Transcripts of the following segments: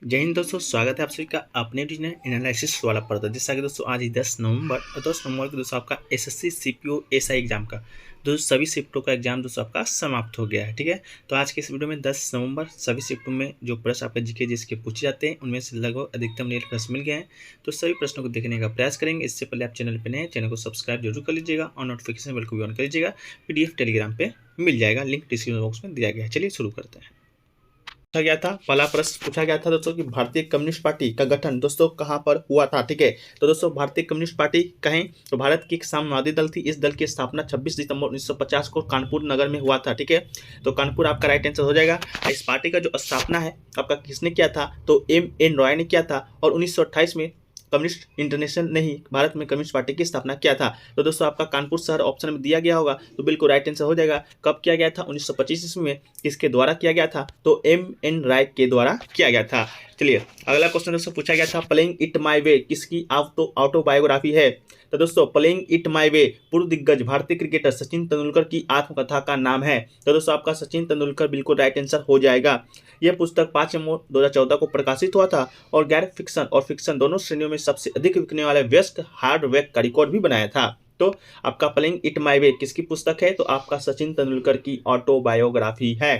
जय हिंद दोस्तों, स्वागत है आप सभी का अपने एनालिसिस वाला पर। जैसा कि दोस्तों आज ही 10 नवंबर और 10 नवंबर को दोस्तों आपका एसएससी सीपीओ एसआई एग्जाम का दोस्तों सभी शिफ्टों का एग्जाम दोस्तों आपका समाप्त हो गया है। ठीक है, तो आज के इस वीडियो में 10 नवंबर सभी शिफ्टों में जो प्रश्न आपके जीके जिसके पूछे जाते हैं उनमें से लगभग अधिकतम नेट प्रश्न मिल गए हैं। तो सभी प्रश्नों को देखने का प्रयास करेंगे। इससे पहले आप चैनल पर नए हैं, चैनल को सब्सक्राइब जरूर कर लीजिएगा और नोटिफिकेशन बेल को भी ऑन कर लीजिएगा। PDF टेलीग्राम पे मिल जाएगा, लिंक डिस्क्रिप्शन बॉक्स में दिया गया है। चलिए शुरू करते हैं। पूछा गया था, पहला प्रश्न पूछा गया था दोस्तों कि भारतीय कम्युनिस्ट पार्टी का गठन दोस्तों कहां पर हुआ था। ठीक है, तो दोस्तों भारतीय कम्युनिस्ट पार्टी कहें तो भारत की एक साम्यवादी दल थी। इस दल की स्थापना 26 दिसंबर 1950 को कानपुर नगर में हुआ था। ठीक है, तो कानपुर आपका राइट आंसर हो जाएगा। इस पार्टी का जो स्थापना है आपका किसने किया था, तो M.N. रॉय ने किया था और 1928 में कम्युनिस्ट इंटरनेशनल ने ही भारत में कम्युनिस्ट पार्टी की स्थापना किया था। तो दोस्तों आपका कानपुर शहर ऑप्शन में दिया गया होगा, तो बिल्कुल राइट आंसर हो जाएगा। कब किया गया था, 1925 ईस्वी में। किसके द्वारा किया गया था, तो M.N. राय के द्वारा किया गया था। चलिए अगला क्वेश्चन दोस्तों पूछा गया था, प्लेइंग इट माई वे किसकी ऑटोबायोग्राफी है। तो दोस्तों प्लेइंग इट माई वे पूर्व दिग्गज भारतीय क्रिकेटर सचिन तेंदुलकर की आत्मकथा का नाम है। तो दोस्तों आपका सचिन तेंदुलकर बिल्कुल राइट आंसर हो जाएगा। यह पुस्तक 5 नवंबर 2014 को प्रकाशित हुआ था और गैर फिक्शन और फिक्शन दोनों श्रेणियों में सबसे अधिक बिकने वाले व्यस्क हार्डबैक का रिकॉर्ड भी बनाया था। तो आपका प्लेइंग इट माई वे किसकी पुस्तक है, तो आपका सचिन तेंदुलकर की ऑटोबायोग्राफी है।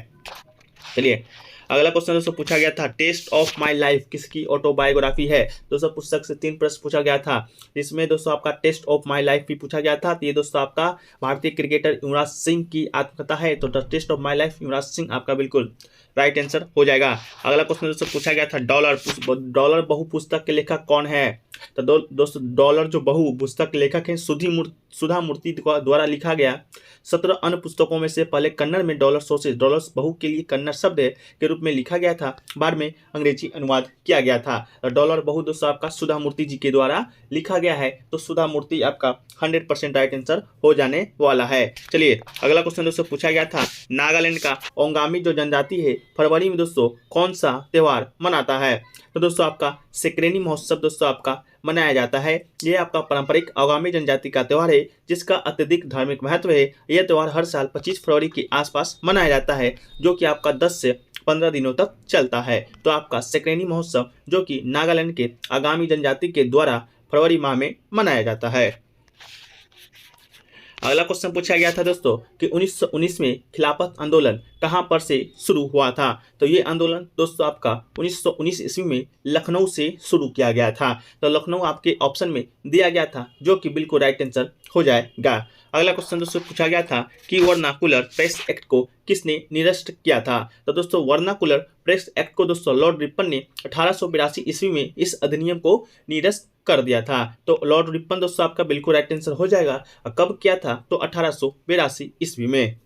चलिए अगला क्वेश्चन दोस्तों पूछा गया था, टेस्ट ऑफ माय लाइफ किसकी ऑटोबायोग्राफी है। दोस्तों पुस्तक से 3 प्रश्न पूछा गया था, जिसमें दोस्तों आपका टेस्ट ऑफ माय लाइफ भी पूछा गया था। तो ये दोस्तों आपका भारतीय क्रिकेटर युवराज सिंह की आत्मकथा है। तो test of my life Yuvraj Singh आपका बिल्कुल राइट आंसर हो जाएगा। अगला क्वेश्चन दोस्तों पूछा गया था, डॉलर बहु पुस्तक के लेखक कौन है। तो दोस्तों डॉलर जो बहु पुस्तक के लेखक हैं सुधा मूर्ति द्वारा लिखा गया 17 अन्य पुस्तकों में से पहले कन्नड़ में डॉलर्स बहु के लिए कन्नड़ शब्द के रूप में लिखा गया था, बाद में अंग्रेजी अनुवाद किया गया था। डॉलर बहु दोस्तों आपका सुधा मूर्ति जी के द्वारा लिखा गया है। तो सुधा मूर्ति आपका 100% राइट आंसर हो जाने वाला है। चलिए अगला क्वेश्चन दोस्तों पूछा गया था, नागालैंड का ओंगामी जो जनजाति है फरवरी में दोस्तों कौन सा त्योहार मनाता है। तो दोस्तों आपका सेक्रेनी महोत्सव दोस्तों आपका मनाया जाता है। यह आपका पारंपरिक आगामी जनजाति का त्यौहार है जिसका अत्यधिक धार्मिक महत्व है। यह त्यौहार हर साल 25 फरवरी के आसपास मनाया जाता है, जो कि आपका 10 से 15 दिनों तक चलता है। तो आपका सेक्रेनी महोत्सव जो कि नागालैंड के आगामी जनजाति के द्वारा फरवरी माह में मनाया जाता है। अगला क्वेश्चन पूछा गया था दोस्तों कि 1919 में खिलाफत आंदोलन कहां पर से शुरू हुआ था। तो ये आंदोलन दोस्तों आपका 1919 ईस्वी में लखनऊ से शुरू किया गया था। तो लखनऊ आपके ऑप्शन में दिया गया था, जो कि बिल्कुल राइट आंसर हो जाएगा। अगला क्वेश्चन दोस्तों पूछा गया था कि वर्नाकुलर प्रेस एक्ट को किसने निरस्त किया था। तो दोस्तों वर्नाकुलर प्रेस एक्ट को दोस्तों लॉर्ड रिपन ने 1882 ईस्वी में इस अधिनियम को निरस्त कर दिया था। तो लॉर्ड रिपन दोस्तों आपका बिल्कुल राइट आंसर हो जाएगा। कब किया था, तो 1882 ईस्वी में।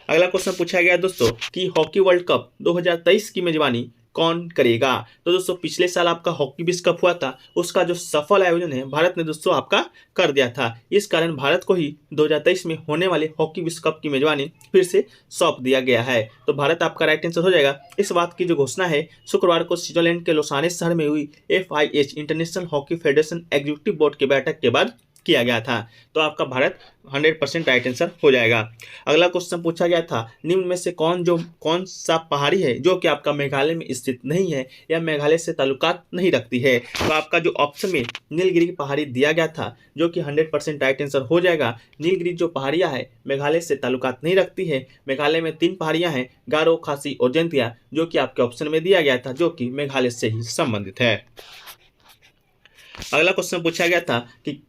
अगला क्वेश्चन पूछा गया दोस्तों कि हॉकी वर्ल्ड कप 2023 की मेजबानी कौन करेगा। तो दोस्तों पिछले साल आपका हॉकी विश्व कप हुआ था, उसका जो सफल आयोजन है भारत ने दोस्तों आपका कर दिया था। इस कारण भारत को ही 2023 में होने वाले हॉकी विश्व कप की मेजबानी फिर से सौंप दिया गया है। तो भारत आपका राइट आंसर हो जाएगा। इस बात की जो घोषणा है शुक्रवार को स्विट्जरलैंड के लोसाने शहर में हुई FIH international hockey federation executive board की बैठक के बाद किया गया था। तो आपका भारत 100% राइट आंसर हो जाएगा। अगला क्वेश्चन पूछा गया था, निम्न में से कौन सा पहाड़ी है जो कि आपका मेघालय में स्थित नहीं है या मेघालय से ताल्लुकात नहीं रखती है। तो आपका जो ऑप्शन में नीलगिरी पहाड़ी दिया गया था, जो कि 100% राइट आंसर हो जाएगा। नीलगिरी जो पहाड़ियाँ है मेघालय से ताल्लुकात नहीं रखती है। मेघालय में 3 पहाड़ियाँ हैं, गारो, खासी और जैंतिया, जो कि आपके ऑप्शन में दिया गया था, जो कि मेघालय से ही संबंधित है। अगला क्वेश्चन पूछा गया था कि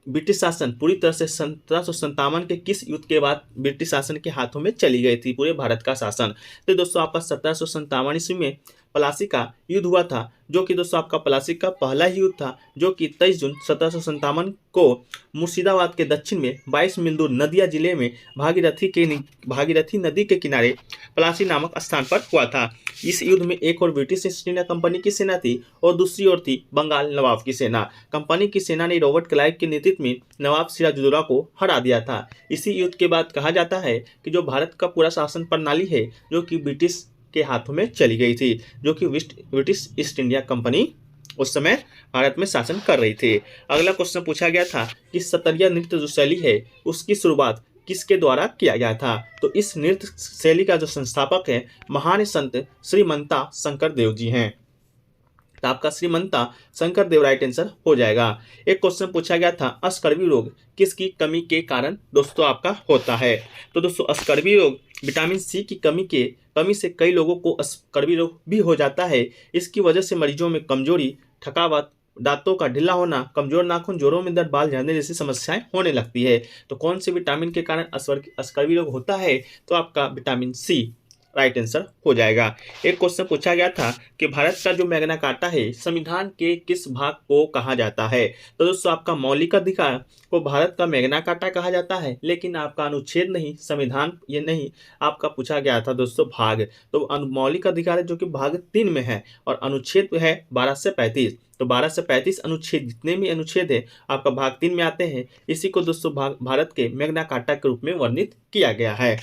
ब्रिटिश शासन पूरी तरह से 1757 के किस युद्ध के बाद ब्रिटिश शासन के हाथों में चली गई थी पूरे भारत का शासन। तो दोस्तों आपका 1757 ईस्वी में प्लासी का युद्ध हुआ था, जो कि दोस्तों आपका प्लासी का पहला ही युद्ध था, जो कि 23 जून 1757 को मुर्शिदाबाद के दक्षिण में 22 मील दूर नदिया जिले में भागीरथी नदी के किनारे प्लासी नामक स्थान पर हुआ था। इस युद्ध में एक और ब्रिटिश ईस्ट इंडिया कंपनी की सेना थी और दूसरी ओर थी बंगाल नवाब की सेना। कंपनी की सेना ने रॉबर्ट क्लाइव के नेतृत्व में नवाब सिराजुद्दौला को हरा दिया था। इसी युद्ध के बाद कहा जाता है कि जो भारत का पूरा शासन प्रणाली है, जो कि ब्रिटिश के हाथों में चली गई थी, जो कि ब्रिटिश ईस्ट इंडिया कंपनी उस समय भारत में शासन कर रही थी। अगला क्वेश्चन पूछा गया था कि सतरिया नृत्य जो शैली है उसकी शुरुआत किसके द्वारा किया गया था। तो इस नृत्य शैली का जो संस्थापक है महान संत श्रीमंता शंकर देव जी हैं। तो आपका श्रीमंता शंकर देव राइट आंसर हो जाएगा। एक क्वेश्चन पूछा गया था, अस्कर्वी रोग किसकी कमी के कारण दोस्तों आपका होता है? तो दोस्तों अस्कर्वी रोग विटामिन सी की कमी से कई लोगों को अस्कर्वी रोग भी हो जाता है। इसकी वजह से मरीजों में कमजोरी, थकावट, दांतों का ढीला होना, कमजोर नाखून, जोड़ों में दर्द, बाल झड़ने जैसी समस्याएं होने लगती है। तो कौन से विटामिन के कारण अस्कर्वी रोग होता है? तो आपका विटामिन सी राइट आंसर हो जाएगा। एक क्वेश्चन पूछा गया था कि भारत का जो मैग्ना कार्टा है संविधान के किस भाग को कहा जाता है? तो दोस्तों आपका मौलिक अधिकार को भारत का मैग्ना कार्टा कहा जाता है, लेकिन आपका अनुच्छेद नहीं, संविधान ये नहीं, आपका पूछा गया था दोस्तों भाग। तो मौलिक अधिकार है जो कि भाग 3 में है और अनुच्छेद है 12 से 35। तो 12 से 35 अनुच्छेद, जितने भी अनुच्छेद है आपका भाग 3 में आते हैं। इसी को दोस्तों भारत के मैग्ना कार्टा के रूप में वर्णित किया गया है।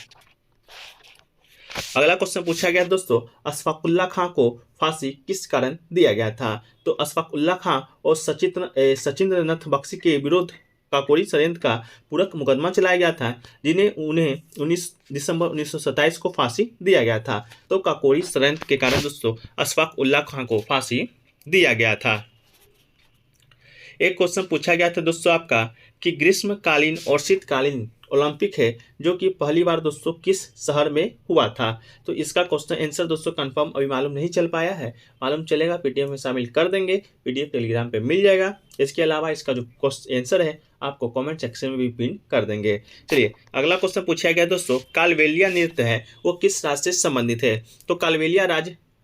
अगला क्वेश्चन पूछा गया दोस्तों, अशफाकुल्ला खां को फांसी किस कारण दिया गया था? तो अशफाकुल्ला खां और सचिंद्रनाथ बख्शी के विरुद्ध काकोरी षड्यंत्र का पूरक मुकदमा चलाया गया था, जिन्हें उन्हें 19 दिसंबर 1927 को फांसी दिया गया था। तो काकोरी षड्यंत्र के कारण दोस्तों अशफाकुल्ला खां को फांसी दिया गया था। एक क्वेश्चन पूछा गया था दोस्तों आपका कि ग्रीष्मकालीन और शीतकालीन ओलंपिक है जो कि पहली बार दोस्तों किस शहर में हुआ था? तो इसका क्वेश्चन आंसर दोस्तों कंफर्म अभी मालूम नहीं चल पाया है, मालूम चलेगा पीडीएफ में शामिल कर देंगे, पीडीएफ टेलीग्राम पे मिल जाएगा। इसके अलावा इसका जो आंसर है आपको कमेंट सेक्शन में भी पिन कर देंगे। चलिए अगला क्वेश्चन पूछा गया दोस्तों, कालबेलिया नृत्य है वो किस राज्य से संबंधित है? तो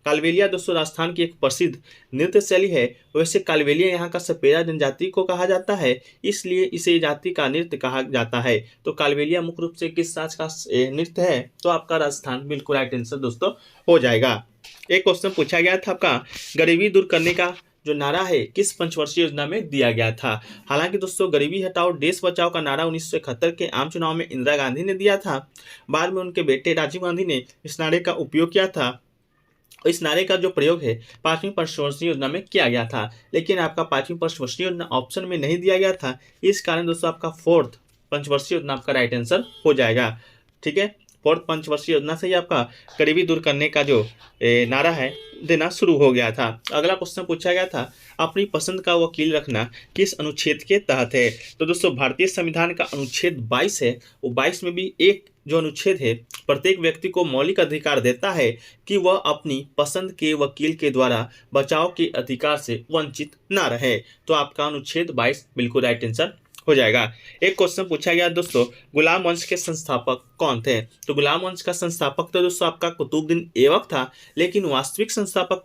कालबेलिया दोस्तों राजस्थान की एक प्रसिद्ध नृत्य शैली है। वैसे कालबेलिया यहाँ का सपेरा जनजाति को कहा जाता है, इसलिए इसे जाति का नृत्य कहा जाता है। तो कालबेलिया मुख्य रूप से किस राज्य का नृत्य है? तो आपका राजस्थान बिल्कुल राइट आंसर दोस्तों हो जाएगा। एक क्वेश्चन पूछा गया था आपका, गरीबी दूर करने का जो नारा है किस पंचवर्षीय योजना में दिया गया था? हालांकि दोस्तों गरीबी हटाओ देश बचाओ का नारा 1971 के आम चुनाव में इंदिरा गांधी ने दिया था। बाद में उनके बेटे राजीव गांधी ने इस नारे का उपयोग किया था। इस नारे का जो प्रयोग है 5वीं पंचवर्षीय योजना में किया गया था, लेकिन आपका 5वीं पंचवर्षीय योजना ऑप्शन में नहीं दिया गया था। इस कारण दोस्तों आपका 4th पंचवर्षीय योजना आपका राइट आंसर हो जाएगा। ठीक है, 4th पंचवर्षीय योजना से ही आपका गरीबी दूर करने का जो नारा है देना शुरू हो गया था। अगला क्वेश्चन पूछा गया था, अपनी पसंद का वकील रखना किस अनुच्छेद के तहत है? तो दोस्तों भारतीय संविधान का अनुच्छेद 22 है, वो 22 में भी एक जो अनुच्छेद है प्रत्येक व्यक्ति को मौलिक अधिकार देता है कि वह अपनी पसंद के वकील के द्वारा बचाव के अधिकार से वंचित ना रहे। तो आपका अनुच्छेद 22 बिल्कुल राइट आंसर हो जाएगा। एक क्वेश्चन पूछा गया दोस्तों, गुलाम वंश के संस्थापक कौन थे? तो गुलाम वंश का संस्थापक तो दोस्तों आपका कुतुबुद्दीन ऐबक था, लेकिन वास्तविक संस्थापक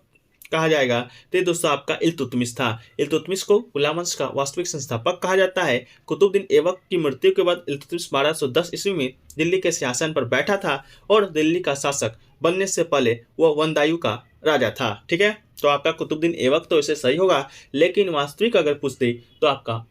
कहा जाएगा तो दोस्तों आपका इल्तुतमिश था। इल्तुतमिश को गुलाम वंश का वास्तविक संस्थापक कहा जाता है। कुतुबुद्दीन ऐबक की मृत्यु के बाद इल्तुतमिश 1210 ईस्वी में दिल्ली के सिंहासन पर बैठा था और दिल्ली का शासक बनने से पहले वह वंदायु का राजा था। ठीक है, तो आपका कुतुबुद्दीन ऐबक तो इसे सही होगा, लेकिन वास्तविक अगर पूछते तो आपका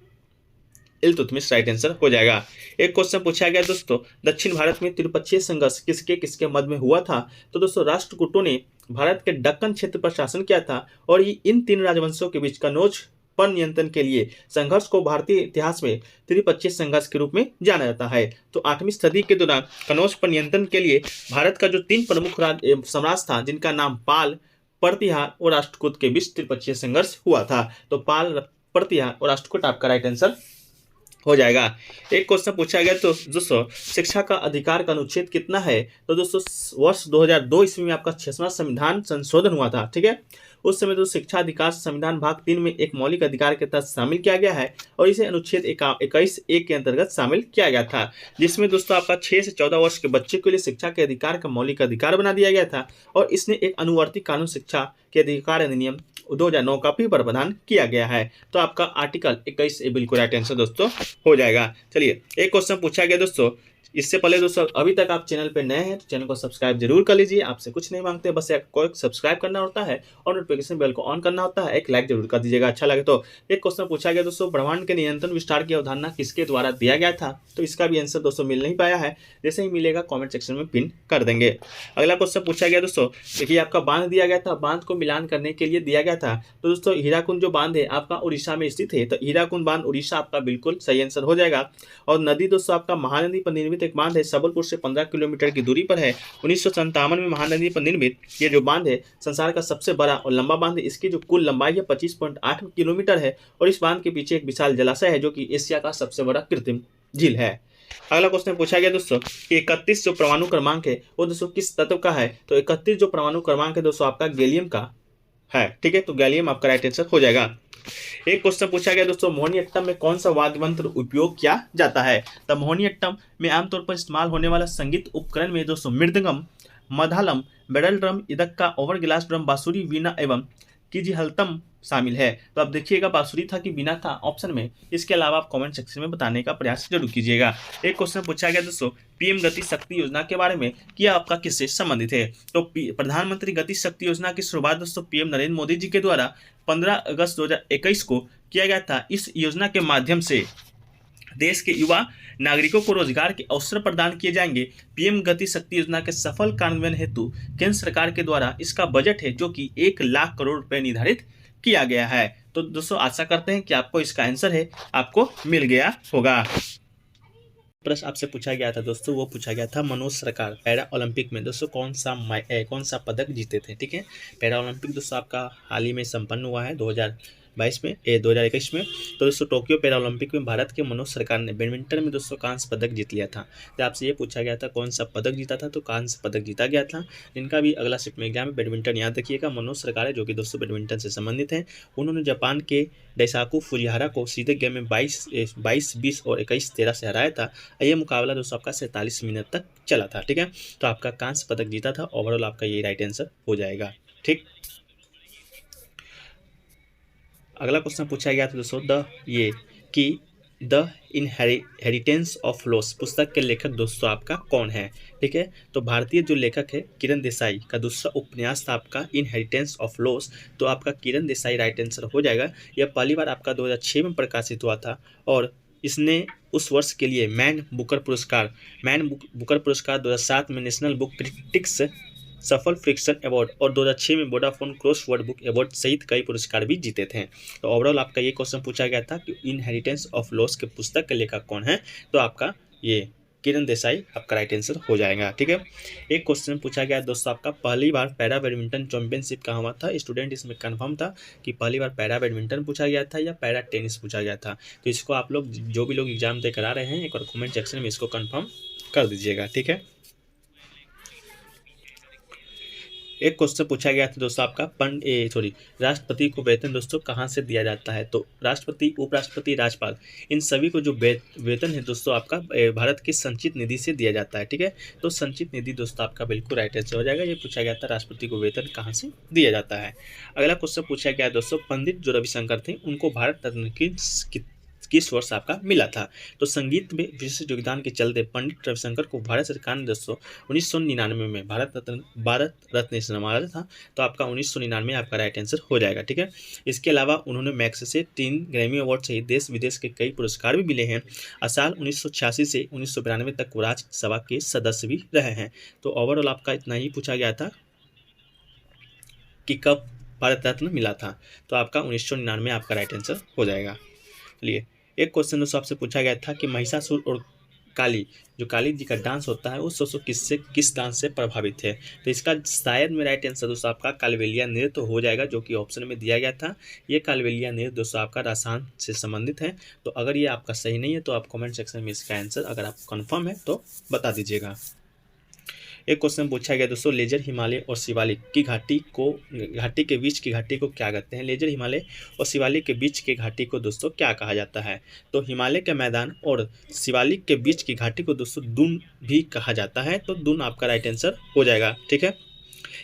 इल्तुतमिश राइट आंसर हो जाएगा। एक क्वेश्चन पूछा गया दोस्तों, दक्षिण भारत में त्रिपक्षीय संघर्ष किसके किसके मध्य में हुआ था? तो दोस्तों राष्ट्रकूटों ने भारत के दक्कन क्षेत्र पर शासन किया था और ये इन 3 राजवंशों के बीच कनौज पर नियंत्रण के लिए संघर्ष को भारतीय इतिहास में त्रिपक्षीय संघर्ष के रूप में जाना जाता है। तो 8वीं सदी के दौरान कनौज पर नियंत्रण के लिए भारत का जो 3 प्रमुख साम्राज्य था, जिनका नाम पाल, प्रतिहार और राष्ट्रकूट के बीच त्रिपक्षीय संघर्ष हुआ था। तो पाल, प्रतिहार और राष्ट्रकूट आपका राइट आंसर हो जाएगा। एक क्वेश्चन पूछा गया तो दोस्तों शिक्षा का अधिकार का अनुच्छेद कितना है? तो दोस्तों वर्ष 2002 ईस्वी में आपका 6वां संविधान संशोधन हुआ था। ठीक है, उस समय तो शिक्षा अधिकार संविधान भाग 3 में एक मौलिक अधिकार के तहत शामिल किया गया है और इसे अनुच्छेद 21(1) के अंतर्गत शामिल किया गया था, जिसमें दोस्तों आपका 6 से 14 वर्ष के बच्चे के लिए शिक्षा के अधिकार का मौलिक अधिकार बना दिया गया था और इसने एक अनुवर्ती कानून शिक्षा के अधिकार अधिनियम 2009 का भी प्रावधान किया गया है। तो आपका आर्टिकल 21 बिल्कुल राइट आंसर दोस्तों हो जाएगा। चलिए एक क्वेश्चन पूछा गया दोस्तों, इससे पहले दोस्तों अभी तक आप चैनल पे नए हैं तो चैनल को सब्सक्राइब जरूर कर लीजिए। आपसे कुछ नहीं मांगते, बस आपको एक सब्सक्राइब करना होता है और नोटिफिकेशन बेल को ऑन करना होता है। एक लाइक जरूर कर दीजिएगा अच्छा लगे तो। एक क्वेश्चन पूछा गया दोस्तों, ब्रह्मांड के नियंत्रण विस्तार की अवधारणा किसके द्वारा दिया गया था? तो इसका भी आंसर दोस्तों मिल नहीं पाया है, जैसे ही मिलेगा कॉमेंट सेक्शन में पिन कर देंगे। अगला क्वेश्चन पूछा गया दोस्तों, देखिए आपका बांध दिया गया था, बांध को मिलान करने के लिए दिया गया था। तो दोस्तों हीराकुंड जो बांध है आपका उड़ीसा में स्थित है, तो हीराकुंड बांध उड़ीसा आपका बिल्कुल सही आंसर हो जाएगा। और नदी दोस्तों आपका महानदी पर निर्मित निर्मित एक बांध है, सबलपुर से 15 किलोमीटर की दूरी पर है। 1957 में महानदी पर निर्मित ये जो बांध है संसार का सबसे बड़ा और लंबा बांध है। इसकी जो कुल लंबाई है 25.8 किलोमीटर है और इस बांध के पीछे एक विशाल जलाशय है जो कि एशिया का सबसे बड़ा कृत्रिम झील है। अगला क्वेश्चन पूछा गया दोस्तों कि 31 जो परमाणु क्रमांक है वो दोस्तों किस तत्व का है। तो 31 जो परमाणु क्रमांक है दोस्तों आपका गैलियम का है। ठीक है, तो गैलियम आपका राइट आंसर हो जाएगा। एक क्वेश्चन पूछा गया दोस्तों मोहिनीअट्टम में कौन सा वाद्य यंत्र उपयोग किया जाता है। तो मोहिनीअट्टम में आमतौर पर इस्तेमाल होने वाला संगीत उपकरण में दोस्तों mridangam, maddalam, pedal drum, idakka, hourglass drum, बांसुरी, वीणा एवं कीजिहल्तम शामिल है। तो आप देखिएगा बांसुरी था कि वीणा था ऑप्शन में। इसके अलावा आप कमेंट सेक्शन में बताने का प्रयास जरूर कीजिएगा। एक क्वेश्चन पूछा गया दोस्तों पीएम गति शक्ति योजना के बारे में कि आपका किससे संबंधित है। तो प्रधानमंत्री गति शक्ति योजना की शुरुआत दोस्तों पीएम नरेंद्र मोदी जी के द्वारा 15 अगस्त 2021 को किया गया था। इस योजना के माध्यम से देश के युवा नागरिकों को रोजगार के अवसर प्रदान किए जाएंगे। पीएम गति शक्ति योजना के सफल कार्यान्वयन हेतु केंद्र सरकार के द्वारा इसका बजट है जो कि 1 लाख करोड़ रुपए निर्धारित किया गया है। तो दोस्तों आशा करते हैं कि आपको इसका आंसर है आपको मिल गया होगा। प्रश्न आपसे पूछा गया था दोस्तों, वो पूछा गया था मनोज सरकार पैरा ओलंपिक में दोस्तों कौन सा पदक जीते थे। ठीक है, पैरा ओलंपिक दोस्तों आपका हाल ही में संपन्न हुआ है 2021 में। तो दोस्तों टोक्यो पैरा ओलंपिक में भारत के मनोज सरकार ने बैडमिंटन में दोस्तों कांस्य पदक जीत लिया था। तो आपसे ये पूछा गया था कौन सा पदक जीता था, तो कांस्य पदक जीता गया था। जिनका भी अगला शिफ्ट में एग्जाम है बैडमिंटन याद रखिएगा। मनोज सरकार है जो कि दोस्तों बैडमिंटन से संबंधित हैं। उन्होंने जापान के डाइसाकु फुजिहारा को सीधे गेम में 22-20 और 21-13 से हराया था। यह मुकाबला दोस्तों आपका 47 मिनट तक चला था। ठीक है, तो आपका कांस्य पदक जीता था। ओवरऑल आपका ये राइट आंसर हो जाएगा। ठीक, अगला क्वेश्चन पूछा गया था दोस्तों द इनहेरिटेंस ऑफ लॉस पुस्तक के लेखक दोस्तों आपका कौन है। ठीक है, तो भारतीय जो लेखक है किरण देसाई का दूसरा उपन्यास था आपका इनहेरिटेंस ऑफ लॉस। तो आपका किरण देसाई राइट आंसर हो जाएगा। यह पहली बार आपका 2006 में प्रकाशित हुआ था और इसने उस वर्ष के लिए मैन बुकर पुरस्कार 2007 में नेशनल बुक क्रिटिक्स सफल फ्रिक्शन अवार्ड और 2006 में वोडाफोन क्रॉसवर्ड बुक अवार्ड सहित कई पुरस्कार भी जीते थे। तो ओवरऑल आपका ये क्वेश्चन पूछा गया था कि इनहेरिटेंस ऑफ लॉस के पुस्तक के लेखक कौन है। तो आपका ये किरण देसाई आपका राइट आंसर हो जाएगा। ठीक है, एक क्वेश्चन पूछा गया दोस्तों आपका पहली बार पैरा बैडमिंटन चैंपियनशिप कहाँ हुआ था। स्टूडेंट इसमें कंफर्म था कि पहली बार पैरा बैडमिंटन पूछा गया था या पैरा टेनिस पूछा गया था। तो इसको आप लोग जो भी लोग एग्जाम दे करा रहे हैं एक बार कमेंट सेक्शन में इसको कंफर्म कर दीजिएगा। ठीक है, एक क्वेश्चन पूछा गया था दोस्तों आपका राष्ट्रपति को वेतन दोस्तों कहाँ से दिया जाता है। तो राष्ट्रपति, उपराष्ट्रपति, राज्यपाल इन सभी को जो वेतन है दोस्तों आपका भारत की संचित निधि से दिया जाता है। ठीक है, तो संचित निधि दोस्तों आपका बिल्कुल राइट आंसर हो जाएगा। ये पूछा गया था राष्ट्रपति को वेतन कहाँ से दिया जाता है। अगला क्वेश्चन पूछा गया दोस्तों पंडित जो रविशंकर थे उनको भारत रत्न किस वर्ष आपका मिला था। तो संगीत में विशिष्ट योगदान के चलते पंडित रविशंकर को भारत सरकार ने दोस्तों 1999 में भारत रत्न से नवाजा था। तो आपका 1999 आपका राइट आंसर हो जाएगा। ठीक है, इसके अलावा उन्होंने मैक्स से 3 ग्रैमी अवार्ड सहित देश विदेश के कई पुरस्कार भी मिले हैं। साल 1986 से 1992 तक वो राज्यसभा के सदस्य भी रहे हैं। तो ओवरऑल आपका इतना ही पूछा गया था कि कब भारत रत्न मिला था। तो आपका 1999 आपका राइट आंसर हो जाएगा। चलिए, एक क्वेश्चन दोस्तों आपसे पूछा गया था कि महिषासुर और काली जी का डांस होता है उस दोस्तों किस डांस से प्रभावित है। तो इसका शायद में राइट आंसर दोस्तों आपका कालबेलिया नृत्य हो जाएगा जो कि ऑप्शन में दिया गया था। ये कालबेलिया नृत्य दोस्तों आपका राजस्थान से संबंधित है। तो अगर ये आपका सही नहीं है तो आप कमेंट सेक्शन में इसका आंसर अगर आप कंफर्म है तो बता दीजिएगा। एक क्वेश्चन पूछा गया दोस्तों लेजर हिमालय और शिवालिक की घाटी के बीच की घाटी को क्या कहते हैं। लेजर हिमालय और शिवालिक के बीच के घाटी को दोस्तों क्या कहा जाता है। तो हिमालय के मैदान और शिवालिक के बीच की घाटी को दोस्तों दून भी कहा जाता है। तो दून आपका राइट आंसर हो जाएगा। ठीक है,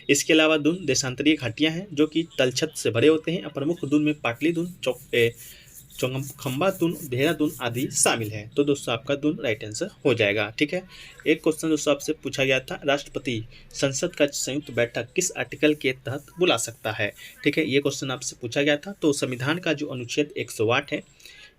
इसके अलावा दून देशांतरीय घाटियाँ हैं जो कि तलछट से भरे होते हैं। प्रमुख दून में पाटली दून, चौखंबा दून, देहरादून आदि शामिल है। तो दोस्तों आपका दून राइट आंसर हो जाएगा। ठीक है, एक क्वेश्चन दोस्तों आपसे पूछा गया था राष्ट्रपति संसद का संयुक्त बैठक किस आर्टिकल के तहत बुला सकता है। ठीक है, ये क्वेश्चन आपसे पूछा गया था। तो संविधान का जो अनुच्छेद 108 है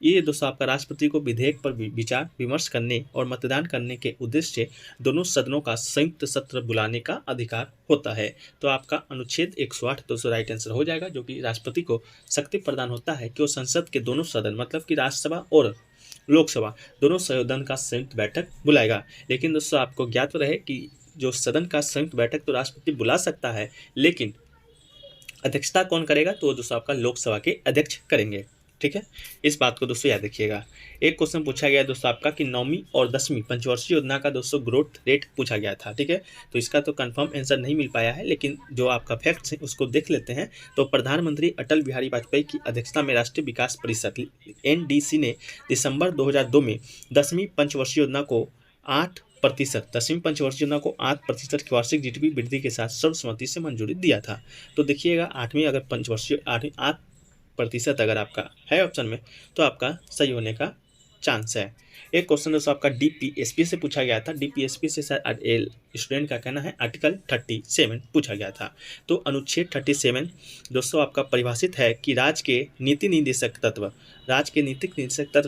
ये दोस्तों आपका राष्ट्रपति को विधेयक पर विचार विमर्श करने और मतदान करने के उद्देश्य से दोनों सदनों का संयुक्त सत्र बुलाने का अधिकार होता है। तो आपका अनुच्छेद 108 दोस्तों राइट आंसर हो जाएगा जो कि राष्ट्रपति को शक्ति प्रदान होता है कि वो संसद के दोनों सदन मतलब कि राज्यसभा और लोकसभा दोनों सदन का संयुक्त बैठक बुलाएगा। लेकिन दोस्तों आपको ज्ञात रहे कि जो सदन का संयुक्त बैठक तो राष्ट्रपति बुला सकता है, लेकिन अध्यक्षता कौन करेगा, तो दोस्तों आपका लोकसभा के अध्यक्ष करेंगे। ठीक है, इस बात को दोस्तों याद रखिएगा। एक क्वेश्चन पूछा गया दोस्तों आपका कि 9वीं और 10वीं पंचवर्षीय योजना का दोस्तों ग्रोथ रेट पूछा गया था। ठीक है, तो इसका तो कंफर्म आंसर नहीं मिल पाया है, लेकिन जो आपका फैक्ट्स है उसको देख लेते हैं। तो प्रधानमंत्री अटल बिहारी वाजपेयी की अध्यक्षता में राष्ट्रीय विकास परिषद NDC ने दिसंबर 2002 में 10वीं पंचवर्षीय योजना को 8% 10वीं पंचवर्षीय योजना को 8% की वार्षिक GDP वृद्धि के साथ सर्वसम्मति से मंजूरी दिया था। तो देखिएगा 8वीं अगर पंचवर्षीय 8% अगर आपका है ऑप्शन में, तो आपका सही होने का चांस है। एक क्वेश्चन दोस्तों आपका DPSP से पूछा गया था। DPSP से स्टूडेंट का कहना है आर्टिकल 37 पूछा गया था। तो अनुच्छेद 37 दोस्तों आपका परिभाषित है कि राज्य के नीति निर्देशक तत्व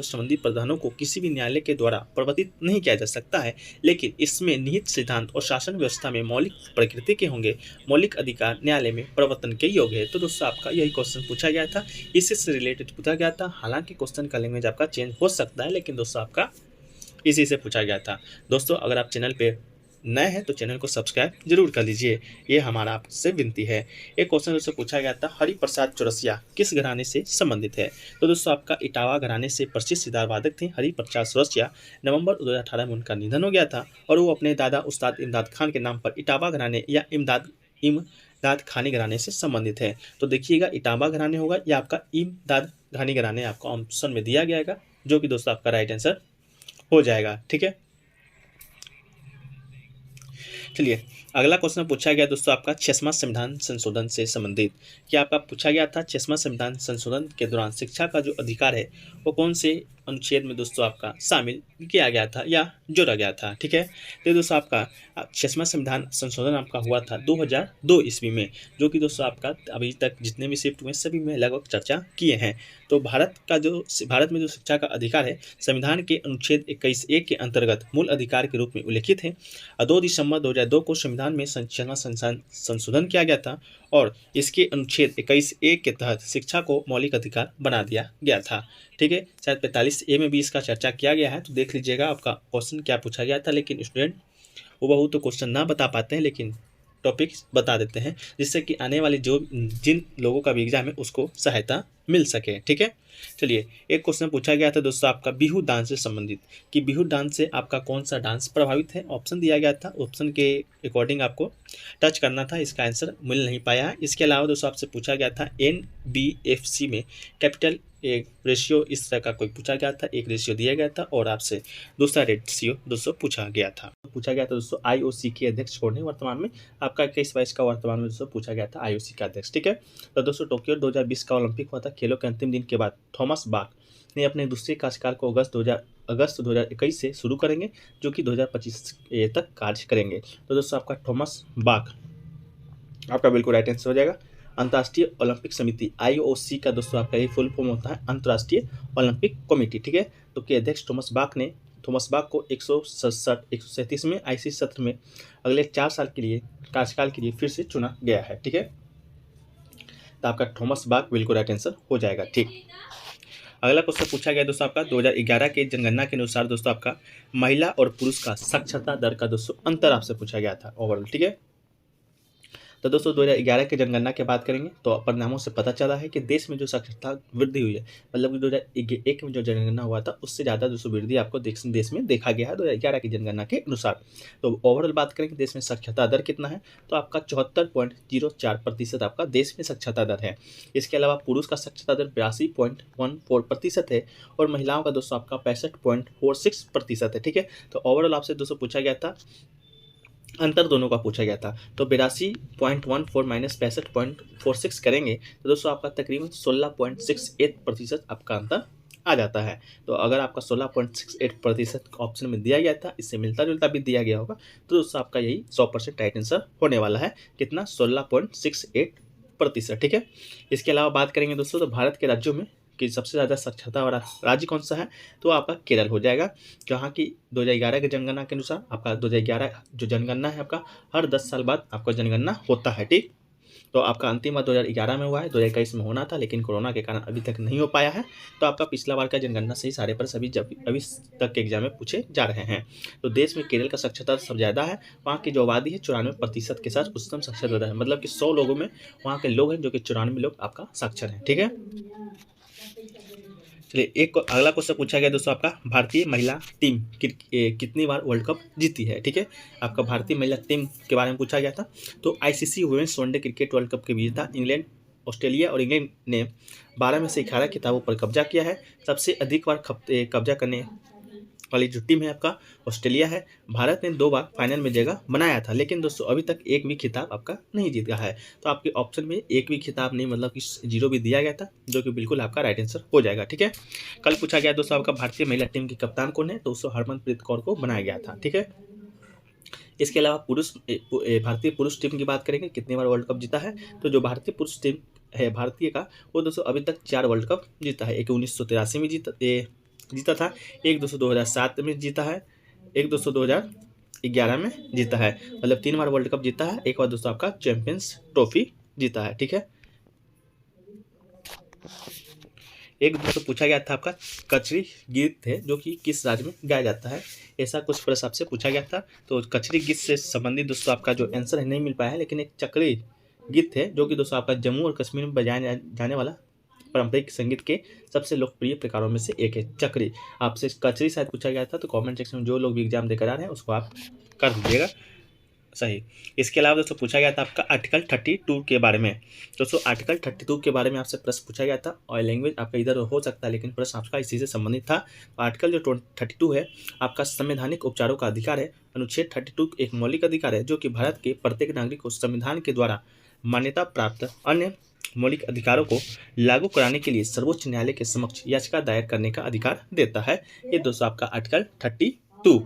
संबंधी प्रावधानों को किसी भी न्यायालय के द्वारा प्रवर्तित नहीं किया जा सकता है, लेकिन इसमें निहित सिद्धांत और शासन व्यवस्था में मौलिक प्रकृति के होंगे। मौलिक अधिकार न्यायालय में प्रवर्तन के योग्य है। तो दोस्तों आपका यही क्वेश्चन पूछा गया था, इसी से रिलेटेड पूछा गया था। हालांकि क्वेश्चन का लैंग्वेज आपका चेंज हो सकता है, लेकिन दोस्तों आपका इसी से पूछा गया था। दोस्तों अगर आप चैनल पे नए हैं तो चैनल को सब्सक्राइब जरूर कर लीजिए, ये हमारा आपसे विनती है। एक क्वेश्चन दोस्तों पूछा गया था, हरिप्रसाद चौरसिया किस घराने से संबंधित है। तो दोस्तों आपका इटावा घराने से प्रसिद्ध सितार वादक थे हरिप्रसाद चौरसिया। नवंबर 2018 में उनका निधन हो गया था और वो अपने दादा उस्ताद इमदाद खान के नाम पर इटावा घराने या इमदाद खानी घराने से संबंधित है। तो देखिएगा इटावा घराने होगा या आपका इमदाद खानी घराने आपको ऑप्शन में दिया गया, जो कि दोस्तों आपका राइट आंसर हो जाएगा। ठीक है, चलिए अगला क्वेश्चन पूछा गया दोस्तों आपका 6वां संविधान संशोधन से संबंधित। क्या आपका पूछा गया था 6वां संविधान संशोधन के दौरान शिक्षा का जो अधिकार है वो कौन से अनुच्छेद में दोस्तों आपका शामिल किया गया था या जोड़ा गया था। ठीक है, तो दोस्तों आपका 6वां संविधान संशोधन आपका हुआ था 2002 ईस्वी में, जो कि दोस्तों आपका अभी तक जितने भी शिफ्ट हुए सभी में लगभग चर्चा किए हैं। तो भारत में जो शिक्षा का अधिकार है संविधान के अनुच्छेद 21(1) के अंतर्गत मूल अधिकार के रूप में उल्लेखित है। 2 दिसंबर 2002 को संविधान में संशोधन किया गया था और इसके अनुच्छेद 21(1) के तहत शिक्षा को मौलिक अधिकार बना दिया गया था। ठीक है, शायद 45A में भी इसका चर्चा किया गया है, तो देख लीजिएगा आपका क्वेश्चन क्या पूछा गया था। लेकिन स्टूडेंट वो तो क्वेश्चन ना बता पाते हैं, लेकिन टॉपिक बता देते हैं जिससे कि आने वाले जिन लोगों का भी एग्जाम है उसको सहायता मिल सके। ठीक है, चलिए एक क्वेश्चन पूछा गया था दोस्तों आपका बिहू डांस से संबंधित कि बिहू डांस से आपका कौन सा डांस प्रभावित है। ऑप्शन दिया गया था, ऑप्शन के अकॉर्डिंग आपको टच करना था, इसका आंसर मिल नहीं पाया है। इसके अलावा दोस्तों आपसे पूछा गया था NBFC में कैपिटल एक रेशियो इस तरह का कोई पूछा गया था, एक रेशियो दिया गया था और आपसे दूसरा रेशियो दोस्तों पूछा गया था दोस्तों IOC के अध्यक्ष कौन है वर्तमान में। आपका 21-22 का वर्तमान में दोस्तों पूछा गया था IOC का अध्यक्ष। ठीक है, तो दोस्तों टोक्यो 2020 का ओलंपिक हुआ था। खेलों के अंतिम दिन के बाद थॉमस बाक ने अपने दूसरे कार्यकाल को अगस्त 2021 से शुरू करेंगे, जो कि 2025 तक कार्य करेंगे। तो दोस्तों आपका थॉमस बाक आपका बिल्कुल राइट आंसर हो जाएगा। अंतर्राष्ट्रीय ओलंपिक समिति IOC का दोस्तों आपका ये फुल फॉर्म होता है अंतर्राष्ट्रीय ओलंपिक कमेटी। ठीक है, तो के अध्यक्ष थॉमस बाक को 137 में ICC सत्र में अगले 4 साल के लिए कार्यकाल के लिए फिर से चुना गया है। ठीक है, तो आपका थॉमस बाक बिल्कुल राइट आंसर हो जाएगा। ठीक, अगला क्वेश्चन पूछा गया दोस्तों आपका 2011 के जनगणना के अनुसार दोस्तों आपका महिला और पुरुष का साक्षरता दर का दोस्तों अंतर आपसे पूछा गया था ओवरऑल। ठीक है, तो दोस्तों 2011 के जनगणना की बात करेंगे तो परिणामों से पता चला है कि देश में जो साक्षरता वृद्धि हुई है, मतलब कि 2001 में जो जनगणना हुआ था उससे ज़्यादा दोस्तों वृद्धि आपको देश में देखा गया है 2011 की जनगणना के अनुसार। तो ओवरऑल बात करेंगे देश में साक्षरता दर कितना है, तो आपका 74.04% आपका देश में साक्षरता दर है। इसके अलावा पुरुष का साक्षरता दर 82.14% है और महिलाओं का दोस्तों आपका 65.46% है। ठीक है, तो ओवरऑल आपसे दोस्तों पूछा गया था अंतर दोनों का पूछा गया था। तो 82.14 माइनस 65.46 करेंगे तो दोस्तों आपका तकरीबन 16.68% आपका अंतर आ जाता है। तो अगर आपका 16.68% ऑप्शन में दिया गया था, इससे मिलता जुलता भी दिया गया होगा, तो दोस्तों आपका यही 100% राइट आंसर होने वाला है। कितना? 16.68%। ठीक है, इसके अलावा बात करेंगे दोस्तों तो भारत के राज्यों में कि सबसे ज़्यादा साक्षरता वाला राज्य कौन सा है, तो आपका केरल हो जाएगा, जहाँ की 2011 के जनगणना के अनुसार आपका 2011 जो जनगणना है आपका हर 10 साल बाद आपका जनगणना होता है। ठीक, तो आपका अंतिम बार 2011 में हुआ है, 2021 में होना था, लेकिन कोरोना के कारण अभी तक नहीं हो पाया है। तो आपका पिछला बार का जनगणना से ही सारे प्रश्न अभी तक के एग्जाम में पूछे जा रहे हैं। तो देश में केरल का साक्षरता सबसे ज़्यादा है, वहाँ की जो आबादी है 94% के साथ उच्चतम साक्षरता है, मतलब कि 100 लोगों में वहाँ के लोग हैं जो कि 94 लोग आपका साक्षर हैं। ठीक है, चलिए एक अगला क्वेश्चन पूछा गया दोस्तों, आपका भारतीय महिला टीम कितनी बार वर्ल्ड कप जीती है। ठीक है, आपका भारतीय महिला टीम के बारे में पूछा गया था। तो ICC women's one day cricket world cup के विजेता इंग्लैंड, ऑस्ट्रेलिया और इंग्लैंड ने 12 में से 11 खिताबों पर कब्जा किया है। सबसे अधिक बार कब्जा करने वाली जो टीम है आपका ऑस्ट्रेलिया है। भारत ने 2 बार फाइनल में जगह बनाया था, लेकिन दोस्तों अभी तक एक भी खिताब आपका नहीं जीता है। तो आपके ऑप्शन में एक भी खिताब नहीं, मतलब कि 0 भी दिया गया था, जो कि बिल्कुल आपका राइट आंसर हो जाएगा। ठीक है, कल पूछा गया दोस्तों आपका भारतीय महिला टीम की कप्तान कौन है, तो उसको हरमनप्रीत कौर को बनाया गया था। ठीक है, इसके अलावा भारतीय पुरुष टीम की बात करेंगे, कितनी बार वर्ल्ड कप जीता है। तो जो भारतीय पुरुष टीम है भारतीय का, वो दोस्तों अभी तक 4 वर्ल्ड कप जीता है। एक 1983 में जीता था, एक दोस्तों 2007 में जीता है, एक दोस्तों 2011 में जीता है, मतलब 3 बार वर्ल्ड कप जीता है। एक बार दोस्तों आपका चैंपियंस ट्रॉफी जीता है। ठीक है, एक दोस्तों पूछा गया था आपका कचरी गीत है जो कि किस राज्य में गाया जाता है, ऐसा कुछ प्रश्न आपसे पूछा गया था। तो कचरी गीत से संबंधित दोस्तों आपका जो आंसर है नहीं मिल पाया है, लेकिन एक चक्री गीत है जो कि दोस्तों आपका जम्मू और कश्मीर में बजाया जाने वाला पारंपरिक संगीत के सबसे लोकप्रिय प्रकारों में से एक है चक्री। आपसे कचरी शायद पूछा गया था, तो कमेंट सेक्शन में जो लोग भी एग्जाम देकर आ रहे हैं उसको आप कर दीजिएगा सही। इसके अलावा दोस्तों पूछा गया था आपका आर्टिकल 32 के बारे में। दोस्तों आर्टिकल 32 के बारे में आपसे प्रश्न पूछा गया था, और लैंग्वेज आपका इधर हो सकता है, लेकिन प्रश्न आपका इसी से संबंधित था। आर्टिकल जो 32 है आपका संवैधानिक उपचारों का अधिकार है। अनुच्छेद 32 एक मौलिक अधिकार है जो कि भारत के प्रत्येक नागरिक को संविधान के द्वारा मान्यता प्राप्त अन्य मौलिक अधिकारों को लागू कराने के लिए सर्वोच्च न्यायालय के समक्ष याचिका दायर करने का अधिकार देता है। ये दोस्तों आपका आर्टिकल 32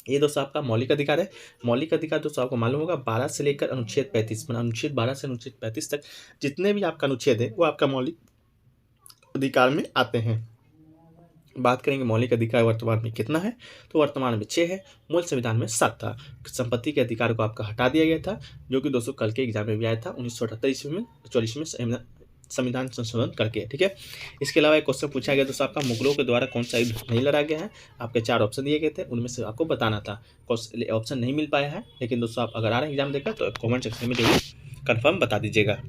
ये दोस्तों आपका मौलिक अधिकार है। मौलिक अधिकार दोस्तों आपको मालूम होगा 12 से लेकर अनुच्छेद 35, अनुच्छेद 12 से अनुच्छेद 35 तक जितने भी आपका अनुच्छेद है वो आपका मौलिक अधिकार में आते हैं। बात करेंगे मौलिक अधिकार वर्तमान में कितना है, तो वर्तमान में 6 है, मूल संविधान में 7 था। संपत्ति के अधिकार को आपका हटा दिया गया था, जो कि दोस्तों कल के एग्जाम में भी आया था 1978 ईस्वी में 44 में संविधान संशोधन करके। ठीक है, इसके अलावा एक क्वेश्चन पूछा गया दोस्तों आपका मुगलों के द्वारा कौन सा युद्ध नहीं लड़ा गया है। आपके 4 ऑप्शन दिए गए थे, उनमें से आपको बताना था। ऑप्शन नहीं मिल पाया है, लेकिन दोस्तों आप अगर आ रहे हैं एग्जाम देकर तो कमेंट सेक्शन में जरूर कन्फर्म बता दीजिएगा।